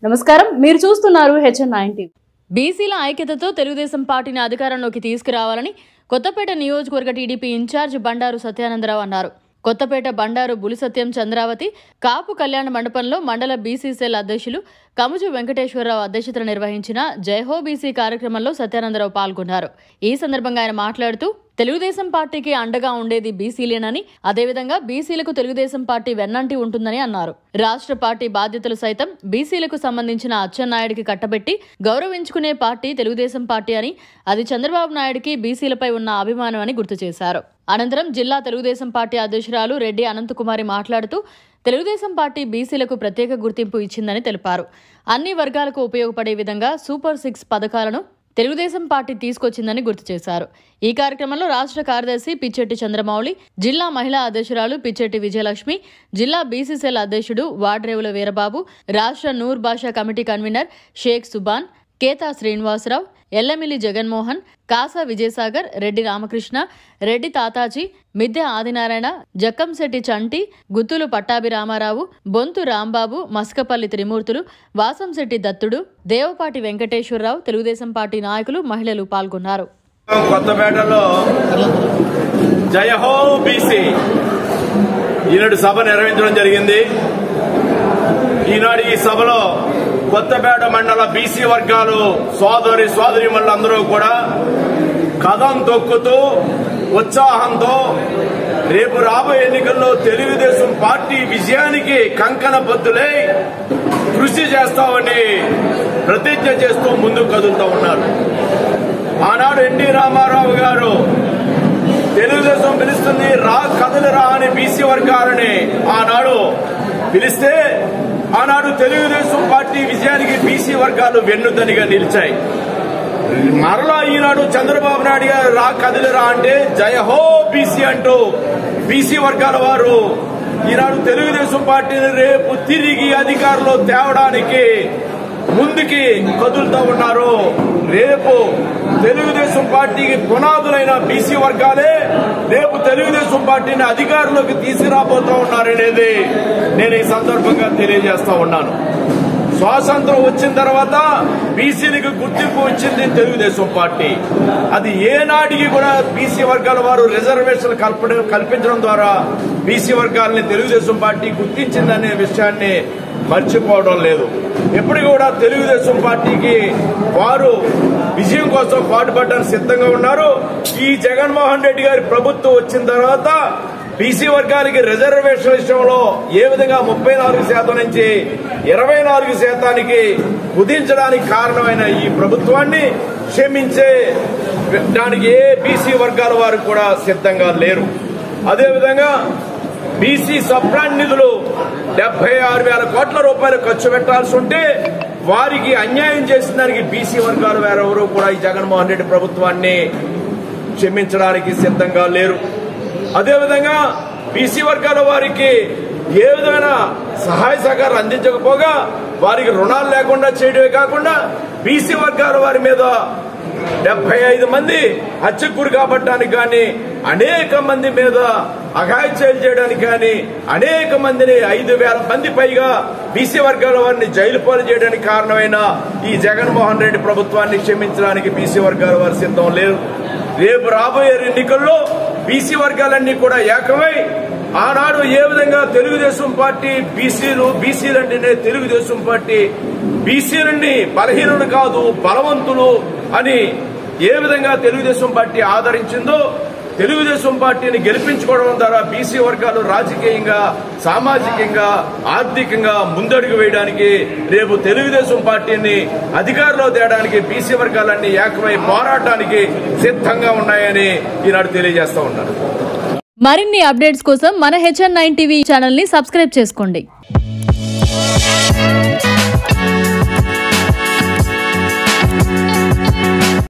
నమస్కారం, మీరు చూస్తున్నారు HN9 టీవీ. బీసీల ఐక్యతతో తెలుగుదేశం పార్టీని అధికారంలోకి తీసుకురావాలని కొత్తపేట నియోజకవర్గ టీడీపీ ఇన్ఛార్జ్ బండారు సత్యానందరావు అన్నారు. కొత్తపేట బండారు బులిసత్యం చంద్రావతి కాపు కళ్యాణ మండపంలో మండల బీసీ సెల్ అధ్యక్షులు కముజు వెంకటేశ్వరరావు అధ్యక్షతన నిర్వహించిన జైహో బీసీ కార్యక్రమంలో సత్యానందరావు పాల్గొన్నారు. ఈ సందర్భంగా ఆయన మాట్లాడుతూ తెలుగుదేశం పార్టీకి అండగా ఉండేది బీసీలేనని, అదేవిధంగా బీసీలకు తెలుగుదేశం పార్టీ వెన్నంటి ఉంటుందని అన్నారు. రాష్ట్ర పార్టీ బాధ్యతలు సైతం బీసీలకు సంబంధించిన అచ్చెన్నాయుడికి కట్టబెట్టి గౌరవించుకునే పార్టీ తెలుగుదేశం పార్టీ అని, అది చంద్రబాబు నాయుడికి బీసీలపై ఉన్న అభిమానం అని గుర్తు చేశారు. అనంతరం జిల్లా తెలుగుదేశం పార్టీ అధ్యక్షురాలు రెడ్డి అనంతకుమారి మాట్లాడుతూ తెలుగుదేశం పార్టీ బీసీలకు ప్రత్యేక గుర్తింపు ఇచ్చిందని తెలిపారు. అన్ని వర్గాలకు ఉపయోగపడే విధంగా సూపర్ 6 పథకాలను తెలుగుదేశం పార్టీ తీసుకొచ్చిందని గుర్తు చేశారు. ఈ కార్యక్రమంలో రాష్ట్ర కార్యదర్శి పిచ్చెట్టి చంద్రమౌళి, జిల్లా మహిళా అధ్యక్షురాలు పిచ్చెట్టి విజయలక్ష్మి, జిల్లా బీసీసీఎల్ అధ్యక్షుడు వాడ్రేవుల వీరబాబు, రాష్ట్ర నూర్ భాషా కమిటీ కన్వీనర్ షేక్ సుబాన్, కేతా శ్రీనివాసరావు, ఎల్లమిల్లి జగన్మోహన్, కాసా విజయసాగర్, రెడ్డి రామకృష్ణ, రెడ్డి తాతాజీ, మిద్దె ఆదినారాయణ, జక్కంశెట్టి చంటి, గుత్తులు పట్టాభి రామారావు, బొంతు రాంబాబు, మస్కపల్లి త్రిమూర్తులు, వాసంశెట్టి దత్తుడు, దేవపాటి వెంకటేశ్వరరావు, తెలుగుదేశం పార్టీ నాయకులు, మహిళలు పాల్గొన్నారు. కొత్తపేటలో జయహో బీసీ ఈనాడు సభ నిర్వహించడం జరిగింది. ఈనాడు ఈ సభలో కొత్తపేట మండల బీసీ వర్గాలు సోదరీమణులందరూ కూడా కదం తొక్కుతూ ఉత్సాహంతో రేపు రాబోయే ఎన్నికల్లో తెలుగుదేశం పార్టీ విజయానికి కంకణబద్దులై కృషి చేస్తామని ప్రతిజ్ఞ చేస్తూ ముందుకు కదులుతూ ఉన్నారు. ఆనాడు ఎన్టీ రామారావు గారు తెలుగుదేశం పిలుస్తుంది రా కదలిరా అని బీసీ వర్గాలని ఆనాడు పిలిస్తే, ఆనాడు తెలుగుదేశం పార్టీ విజయానికి బీసీ వర్గాలు వెన్నుదనిగా నిలిచాయి. మరలా ఈనాడు చంద్రబాబు నాయుడు గారు రా కదిలిరా అంటే జయహో బీసీ అంటూ బీసీ వర్గాల వారు ఈనాడు తెలుగుదేశం పార్టీని రేపు తిరిగి అధికారంలో తేవడానికి ముందుకి కదులుతూ ఉన్నారు. రేపు తెలుగుదేశం పార్టీకి పునాదులైన బీసీ వర్గాలే రేపు తెలుగుదేశం పార్టీని అధికారంలోకి తీసుకురాబోతూ ఉన్నారనేది నేను ఈ సందర్భంగా తెలియజేస్తా ఉన్నాను. స్వాతంత్రం వచ్చిన తర్వాత బీసీలకు గుర్తింపు ఇచ్చింది తెలుగుదేశం పార్టీ. అది ఏనాటికి కూడా బీసీ వర్గాల వారు రిజర్వేషన్లు కల్పించడం ద్వారా బీసీ వర్గాలని తెలుగుదేశం పార్టీ గుర్తించిందనే విషయాన్ని మర్చిపోవడం లేదు. ఎప్పుడు కూడా తెలుగుదేశం పార్టీకి వారు విజయం కోసం పాటుపడడానికి సిద్ధంగా ఉన్నారు. ఈ జగన్మోహన్ రెడ్డి గారి ప్రభుత్వం వచ్చిన తర్వాత బీసీ వర్గాలకి రిజర్వేషన్ విషయంలో ఏ విధంగా 34% నుంచి 24% కుదించడానికి కారణమైన ఈ ప్రభుత్వాన్ని క్షమించే దానికి ఏ బీసీ వర్గాల వారు కూడా సిద్ధంగా లేరు. అదేవిధంగా బీసీ సప్లాన్ నిధులు 76,000 కోట్ల రూపాయలు ఖర్చు పెట్టాల్సి ఉంటే వారికి అన్యాయం చేసిన దానికి బీసీ వర్గాలు వేరెవరూ కూడా ఈ జగన్మోహన్ రెడ్డి ప్రభుత్వాన్ని క్షమించడానికి సిద్ధంగా లేరు. అదేవిధంగా బీసీ వర్గాల వారికి ఏ విధమైన సహాయ సహకారాలు అందించకపోగా వారికి రుణాలు లేకుండా చేయడమే కాకుండా బీసీ వర్గాల వారి మీద 75 మంది హత్యకు గురి కాబట్టడానికి కానీ, అనేక మంది మీద అఘాయిత్యాలు చేయడానికి కానీ, అనేక మందిని 5,000 మంది పైగా బీసీ వర్గాల వారిని జైలు పాలు చేయడానికి కారణమైన ఈ జగన్మోహన్ రెడ్డి ప్రభుత్వాన్ని క్షమించడానికి బీసీ వర్గాల వారు సిద్ధం లేరు. రేపు రాబోయే ఎన్నికల్లో బీసీ వర్గాలన్నీ కూడా ఏకమై ఆనాడు ఏ విధంగా తెలుగుదేశం పార్టీ బీసీలంటేనే తెలుగుదేశం పార్టీ బీసీలని బలహీనులు కాదు బలవంతులు అని ఏ విధంగా తెలుగుదేశం పార్టీ ఆదరించిందో, తెలుగుదేశం పార్టీని గెలిపించుకోవడం ద్వారా బీసీ వర్గాలు రాజకీయంగా, సామాజికంగా, ఆర్థికంగా ముందడుగు వేయడానికి, రేపు తెలుగుదేశం పార్టీని అధికారంలో తేయడానికి బీసీ వర్గాలన్నీ ఏకమై పోరాటానికి సిద్ధంగా ఉన్నాయని ఈనాడు తెలియజేస్తా ఉన్నారు. మరిన్ని అప్డేట్స్ కోసం మన HN9 టీవీ ఛానల్ ని సబ్స్క్రైబ్ చేసుకోండి.